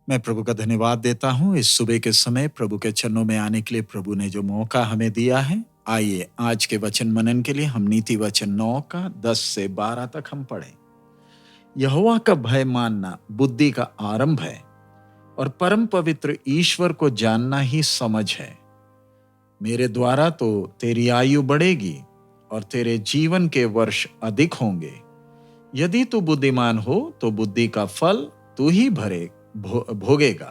मैं प्रभु का धन्यवाद देता हूँ इस सुबह के समय प्रभु के चरणों में आने के लिए प्रभु ने जो मौका हमें दिया है। आइए आज के वचन मनन के लिए हम नीति वचन 9 का 10 से 12 तक हम पढ़ें। यहोवा का भय मानना बुद्धि का आरंभ है और परम पवित्र ईश्वर को जानना ही समझ है। मेरे द्वारा तो तेरी आयु बढ़ेगी और तेरे जीवन के वर्ष अधिक होंगे। यदि तू बुद्धिमान हो तो बुद्धि का फल तू ही भोगेगा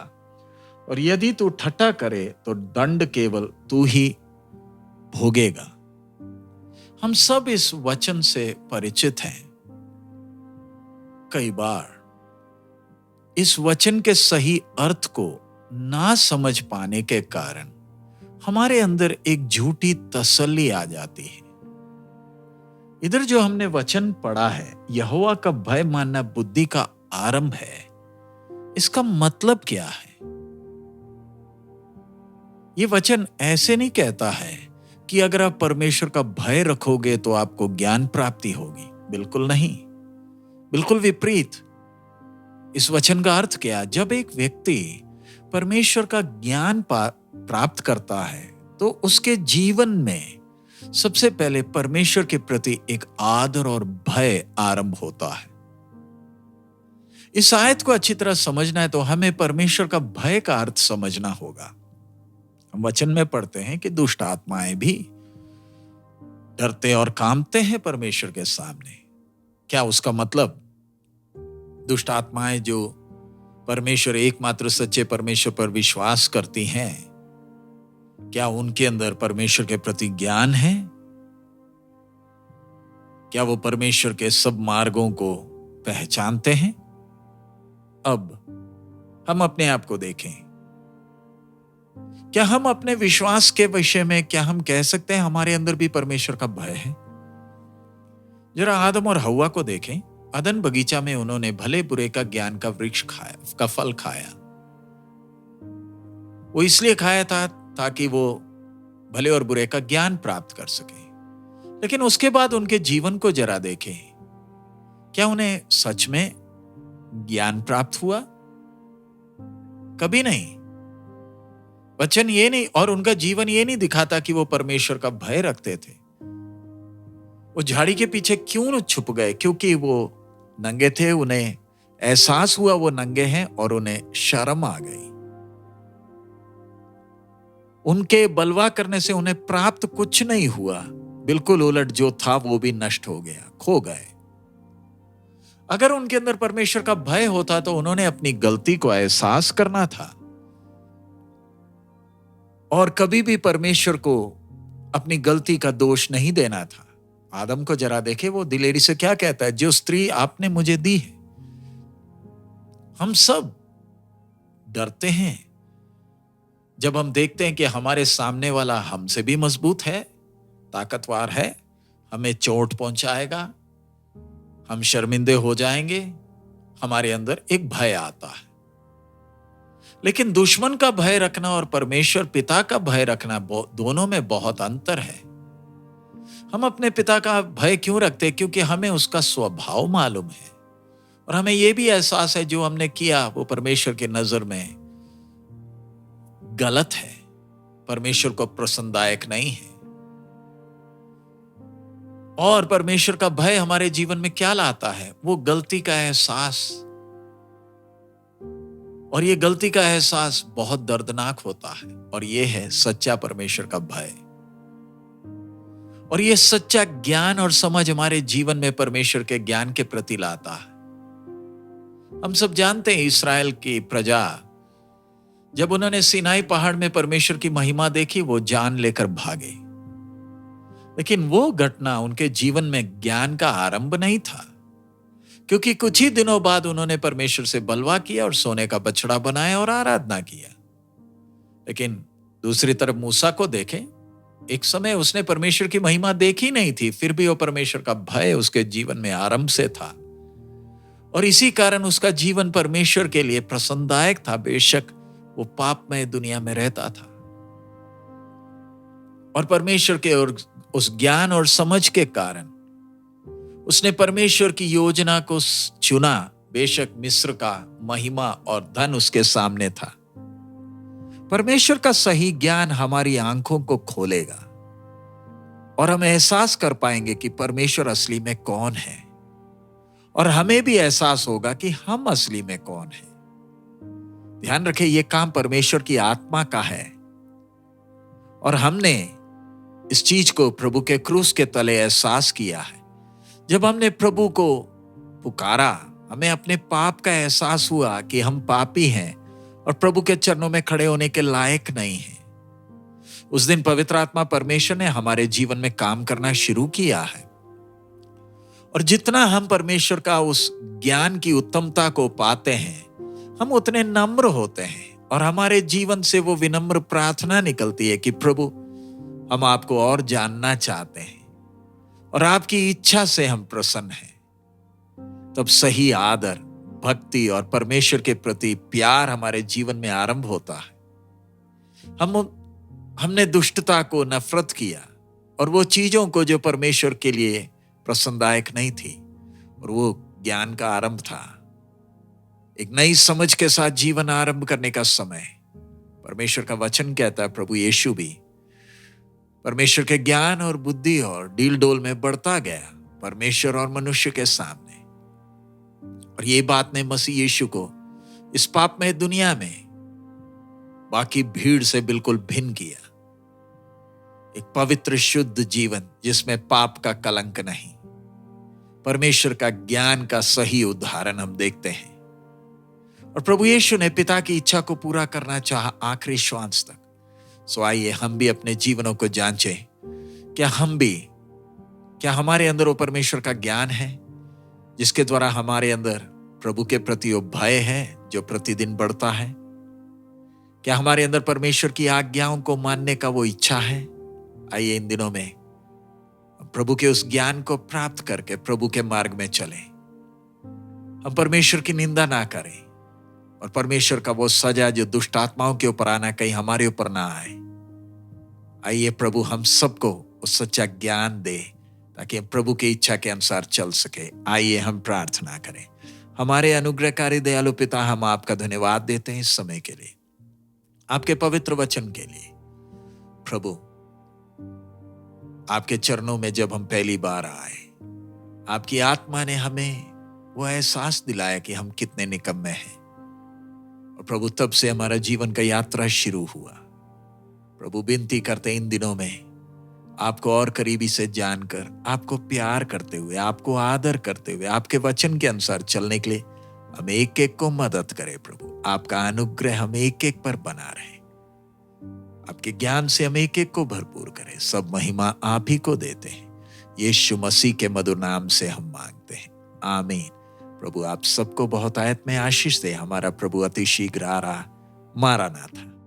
और यदि तू ठट्ठा करे तो दंड केवल तू ही भोगेगा। हम सब इस वचन से परिचित हैं। कई बार इस वचन के सही अर्थ को ना समझ पाने के कारण हमारे अंदर एक झूठी तसल्ली आ जाती है। इधर जो हमने वचन पढ़ा है, यहोवा का भय मानना बुद्धि का आरंभ है, इसका मतलब क्या है? ये वचन ऐसे नहीं कहता है कि अगर आप परमेश्वर का भय रखोगे तो आपको ज्ञान प्राप्ति होगी। बिल्कुल नहीं, बिल्कुल विपरीत। इस वचन का अर्थ क्या? जब एक व्यक्ति परमेश्वर का ज्ञान प्राप्त करता है तो उसके जीवन में सबसे पहले परमेश्वर के प्रति एक आदर और भय आरंभ होता है। इस आयत को अच्छी तरह समझना है तो हमें परमेश्वर का भय का अर्थ समझना होगा। हम वचन में पढ़ते हैं कि दुष्ट आत्माएं भी डरते और कांपते हैं परमेश्वर के सामने। क्या उसका मतलब? दुष्ट आत्माएं जो परमेश्वर एकमात्र सच्चे परमेश्वर पर विश्वास करती हैं, क्या उनके अंदर परमेश्वर के प्रति ज्ञान है? क्या वो परमेश्वर के सब मार्गों को पहचानते हैं? अब हम अपने आप को देखें। क्या हम अपने विश्वास के विषय में क्या हम कह सकते हैं हमारे अंदर भी परमेश्वर का भय है? जरा आदम और हव्वा को देखें। अदन बगीचा में उन्होंने भले बुरे का ज्ञान का वृक्ष खाया, का फल खाया। वो इसलिए खाया था ताकि वो भले और बुरे का ज्ञान प्राप्त कर सके। लेकिन उसके बाद उनके जीवन को जरा देखें। क्या उन्हें सच में ज्ञान प्राप्त हुआ? कभी नहीं। वचन ये नहीं और उनका जीवन ये नहीं दिखाता कि वो परमेश्वर का भय रखते थे। वो झाड़ी के पीछे क्यों छुप गए? क्योंकि वो नंगे थे। उन्हें एहसास हुआ वो नंगे हैं और उन्हें शर्म आ गई। उनके बलवा करने से उन्हें प्राप्त कुछ नहीं हुआ। बिल्कुल उलट जो था वो भी नष्ट हो गया, खो गए। अगर उनके अंदर परमेश्वर का भय होता तो उन्होंने अपनी गलती को एहसास करना था और कभी भी परमेश्वर को अपनी गलती का दोष नहीं देना था। आदम को जरा देखे, वो दिलेरी से क्या कहता है, जो स्त्री आपने मुझे दी है। हम सब डरते हैं जब हम देखते हैं कि हमारे सामने वाला हमसे भी मजबूत है, ताकतवर है, हमें चोट पहुंचाएगा, हम शर्मिंदे हो जाएंगे। हमारे अंदर एक भय आता है। लेकिन दुश्मन का भय रखना और परमेश्वर पिता का भय रखना दोनों में बहुत अंतर है। हम अपने पिता का भय क्यों रखते? क्योंकि हमें उसका स्वभाव मालूम है और हमें यह भी एहसास है जो हमने किया वो परमेश्वर की नजर में गलत है, परमेश्वर को प्रसन्नदायक नहीं है। और परमेश्वर का भय हमारे जीवन में क्या लाता है? वो गलती का एहसास। और ये गलती का एहसास बहुत दर्दनाक होता है और ये है सच्चा परमेश्वर का भय। और ये सच्चा ज्ञान और समझ हमारे जीवन में परमेश्वर के ज्ञान के प्रति लाता है। हम सब जानते हैं इस्राएल की प्रजा जब उन्होंने सिनाई पहाड़ में परमेश्वर की महिमा देखी, वो जान लेकर भागे। लेकिन वो घटना उनके जीवन में ज्ञान का आरंभ नहीं था, क्योंकि कुछ ही दिनों बाद उन्होंने परमेश्वर से बलवा किया और सोने का बछड़ा बनाया और आराधना किया। लेकिन दूसरी तरफ मूसा को देखें, एक समय उसने परमेश्वर की महिमा देखी नहीं थी, फिर भी वो परमेश्वर का भय उसके जीवन में आरंभ से था और इसी कारण उसका जीवन परमेश्वर के लिए प्रसन्नदायक था। बेशक वो पापमय दुनिया में रहता था और परमेश्वर के और उस ज्ञान और समझ के कारण उसने परमेश्वर की योजना को चुना बेशक मिस्र का महिमा और धन उसके सामने था। परमेश्वर का सही ज्ञान हमारी आंखों को खोलेगा और हम एहसास कर पाएंगे कि परमेश्वर असली में कौन है, और हमें भी एहसास होगा कि हम असली में कौन है। ध्यान रखें, यह काम परमेश्वर की आत्मा का है और हमने इस चीज को प्रभु के क्रूस के तले एहसास किया है। जब हमने प्रभु को पुकारा, हमें अपने पाप का एहसास हुआ कि हम पापी हैं और प्रभु के चरणों में खड़े होने के लायक नहीं हैं। उस दिन पवित्र आत्मा परमेश्वर ने हमारे जीवन में काम करना शुरू किया है, और जितना हम परमेश्वर का उस ज्ञान की उत्तमता को पाते हैं, हम उतने नम्र होते हैं और हमारे जीवन से वो विनम्र प्रार्थना निकलती है कि प्रभु, हम आपको और जानना चाहते हैं और आपकी इच्छा से हम प्रसन्न हैं। तब सही आदर, भक्ति और परमेश्वर के प्रति प्यार हमारे जीवन में आरंभ होता है। हमने दुष्टता को नफरत किया और वो चीजों को जो परमेश्वर के लिए प्रसन्नदायक नहीं थी, और वो ज्ञान का आरंभ था। एक नई समझ के साथ जीवन आरंभ करने का समय। परमेश्वर का वचन कहता है, प्रभु यीशु भी परमेश्वर के ज्ञान और बुद्धि और डील डोल में बढ़ता गया परमेश्वर और मनुष्य के सामने। और ये बात ने मसीह यीशु को इस पापमय दुनिया में बाकी भीड़ से बिल्कुल भिन्न किया। एक पवित्र शुद्ध जीवन जिसमें पाप का कलंक नहीं। परमेश्वर का ज्ञान का सही उदाहरण हम देखते हैं। और प्रभु यीशु ने पिता की इच्छा को पूरा करना चाहा आखिरी श्वास तक। सो आइए हम भी अपने जीवनों को जांचें। क्या हमारे अंदर वो परमेश्वर का ज्ञान है जिसके द्वारा हमारे अंदर प्रभु के प्रति वो भय है जो प्रतिदिन बढ़ता है? क्या हमारे अंदर परमेश्वर की आज्ञाओं को मानने का वो इच्छा है? आइए इन दिनों में प्रभु के उस ज्ञान को प्राप्त करके प्रभु के मार्ग में चलें। हम परमेश्वर की निंदा ना करें और परमेश्वर का वो सजा जो दुष्ट आत्माओं के ऊपर आना, कहीं हमारे ऊपर ना आए। आइए प्रभु हम सबको उस सच्चा ज्ञान दे ताकि हम प्रभु की इच्छा के अनुसार चल सके। आइए हम प्रार्थना करें। हमारे अनुग्रहकारी दयालु पिता, हम आपका धन्यवाद देते हैं इस समय के लिए, आपके पवित्र वचन के लिए। प्रभु, आपके चरणों में जब हम पहली बार आए, आपकी आत्मा ने हमें वो एहसास दिलाया कि हम कितने निकम्मे हैं। और प्रभु, तब से हमारा जीवन का यात्रा शुरू हुआ। प्रभु, विनती करते इन दिनों में आपको और करीबी से जानकर, आपको प्यार करते हुए, आपको आदर करते हुए, आपके वचन के अनुसार चलने के लिए हम एक एक को मदद करें। प्रभु, आपका अनुग्रह हम एक एक पर बना रहे, आपके ज्ञान से हम एक एक को भरपूर करें। सब महिमा आप ही को देते हैं। यीशु मसीह के मधुर नाम से हम मांगते हैं, आमीन। प्रभु आप सबको बहुत आयत में आशीष दे। हमारा प्रभु अति शीघ्र आ रहा। मारा ना था।